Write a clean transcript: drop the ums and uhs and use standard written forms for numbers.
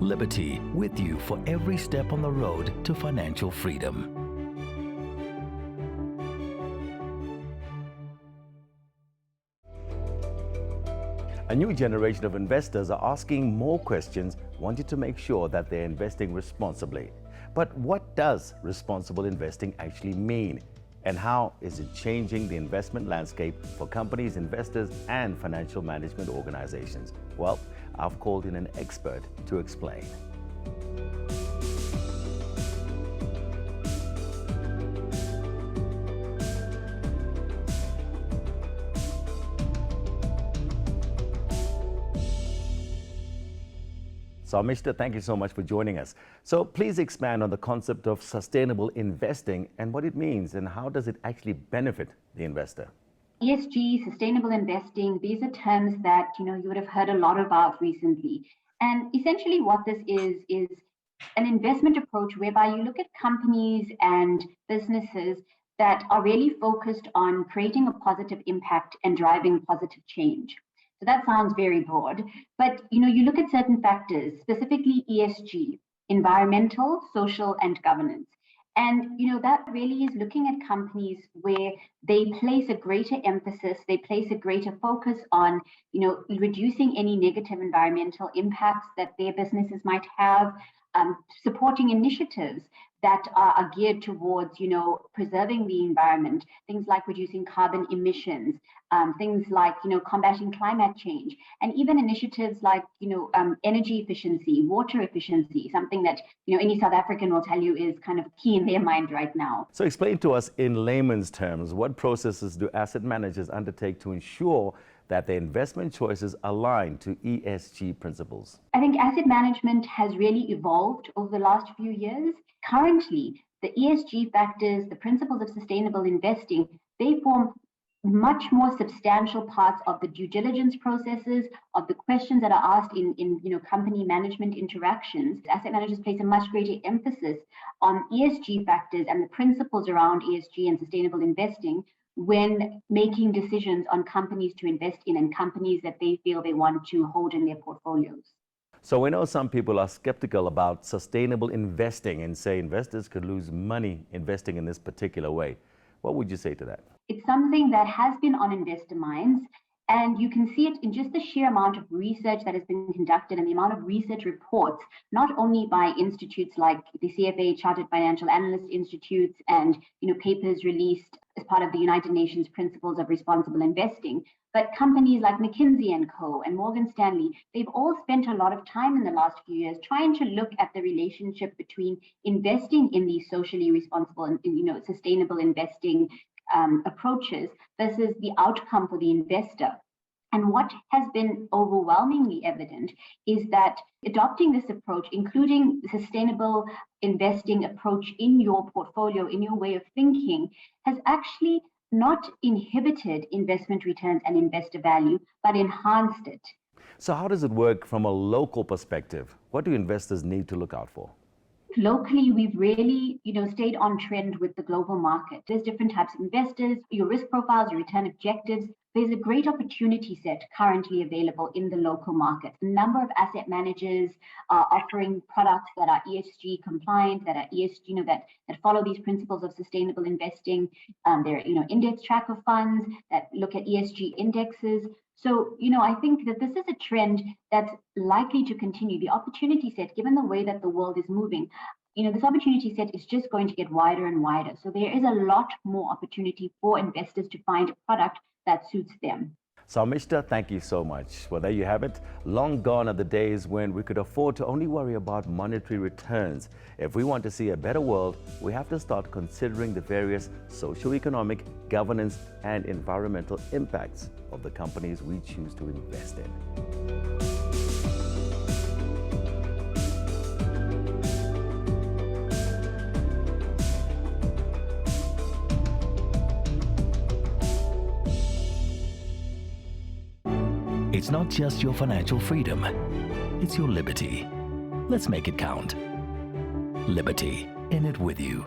Liberty, with you for every step on the road to financial freedom. A new generation of investors are asking more questions, wanting to make sure that they're investing responsibly. But what does responsible investing actually mean? And how is it changing the investment landscape for companies, investors, and financial management organizations? Well, I've called in an expert to explain. So, Mr. Thank you so much for joining us. So please expand on the concept of sustainable investing and what it means and how does it actually benefit the investor? ESG, sustainable investing, these are terms that you would have heard a lot about recently. And essentially what this is an investment approach whereby you look at companies and businesses that are really focused on creating a positive impact and driving positive change. So that sounds very broad, but you look at certain factors, specifically ESG, environmental, social, and governance. And that really is looking at companies where they place a greater emphasis, they place a greater focus on, reducing any negative environmental impacts that their businesses might have, supporting initiatives that are geared towards, preserving the environment, things like reducing carbon emissions, things like, combating climate change, and even initiatives like, energy efficiency, water efficiency, something that, any South African will tell you is kind of key in their mind right now. So explain to us in layman's terms, what processes do asset managers undertake to ensure that their investment choices align to ESG principles? I think asset management has really evolved over the last few years. Currently, the ESG factors, the principles of sustainable investing, they form much more substantial parts of the due diligence processes, of the questions that are asked in company management interactions. Asset managers place a much greater emphasis on ESG factors and the principles around ESG and sustainable investing when making decisions on companies to invest in and companies that they feel they want to hold in their portfolios. So we know some people are skeptical about sustainable investing and say investors could lose money investing in this particular way. What would you say to that? It's something that has been on investor minds, and you can see it in just the sheer amount of research that has been conducted and the amount of research reports, not only by institutes like the CFA, Chartered Financial Analyst Institutes, and papers released as part of the United Nations Principles of Responsible Investing, but companies like McKinsey & Co. and Morgan Stanley, they've all spent a lot of time in the last few years trying to look at the relationship between investing in these socially responsible and sustainable investing approaches versus the outcome for the investor. And what has been overwhelmingly evident is that adopting this approach, including the sustainable investing approach in your portfolio, in your way of thinking, has actually not inhibited investment returns and investor value, but enhanced it. So how does it work from a local perspective? What do investors need to look out for? Locally, we've really, stayed on trend with the global market. There's different types of investors, your risk profiles, your return objectives. There's a great opportunity set currently available in the local market. A number of asset managers are offering products that are ESG compliant, that are ESG, that follow these principles of sustainable investing. There are, index tracker funds that look at ESG indexes. So, I think that this is a trend that's likely to continue. The opportunity set, given the way that the world is moving, this opportunity set is just going to get wider and wider. So there is a lot more opportunity for investors to find a product that suits them. So, Mr. Thank you so much. Well, there you have it. Long gone are the days when we could afford to only worry about monetary returns. If we want to see a better world, we have to start considering the various socio-economic, governance, and environmental impacts of the companies we choose to invest in. It's not just your financial freedom, it's your liberty. Let's make it count. Liberty, in it with you.